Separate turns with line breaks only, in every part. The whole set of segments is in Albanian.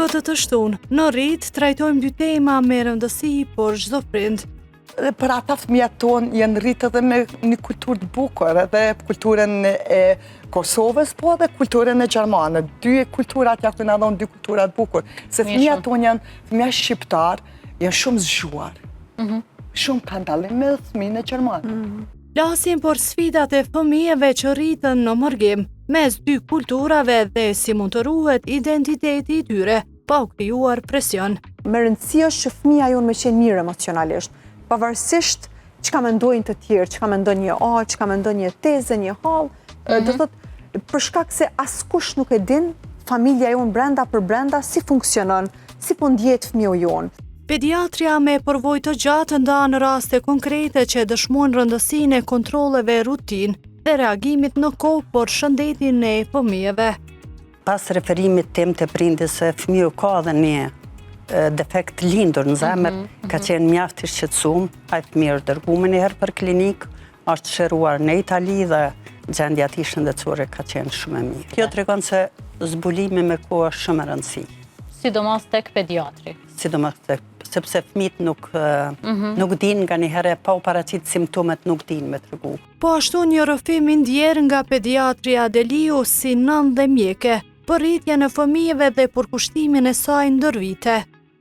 Këtë të shtunë, në rrit, trajtojmë dy tema me rëndësi, por çdo prind.
Për ata fëmijët tonë janë rritë edhe me një kulturë të bukur, edhe kulturën e Kosovës, po edhe kulturën e Gjermanë. Dy kulturat ja këna dhonë dy kulturat bukur. Se fëmijët tonë janë fëmijët shqiptar, janë shumë zgjuar. Shumë kanë dallim me fëmijën e Gjermanë.
Flasim për sfidat e fëmijëve që rritën në mërgim mes dy kulturave dhe si mund të ruhet identiteti i tyre, pa u krijuar presion.
Me rëndësi është që fëmija jonë me qenë mirë emocionalisht, pavarësisht çka mendojnë të tjerë, çka mendon një A, çka mendon një tezë, një hall, do thotë për shkak se askush nuk e din familja jonë brenda për brenda si funksionon, si po ndjet fëmiu jonë.
Pediatria me përvojë të gjatë ndan raste konkrete që dëshmojnë rëndësinë e kontrolleve rutin dhe reagimit në kohë për shëndetin e fëmijëve.
Pas referimit tim të prindis se fëmiu ka dhe një defekt lindur në zemër, ka qenë mjaft i shqetësuar, ai fëmijë është dërguar një herë për klinik, është shëruar në Itali dhe gjendja e tij shëndetësore ka qenë shumë e mirë. Kjo tregon se zbulimi me kohë është shumë e rëndësishme.
Sidomos tek pediatri.
Sidomos tek, sepse fëmijët nuk din nga një herë pa u paraqit simptomet nuk din me tregu.
Po ashtu një rrëfim i ndjerë nga pediatria Adeliu si nën dhe mjeke, për rritjen e fëmijëve dhe për kushtimin e saj ndër vite.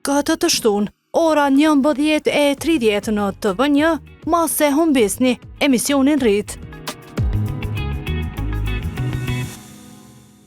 Këtë të shtunë, ora 11:30 në TV1, mos e humbisni emisionin Rrit.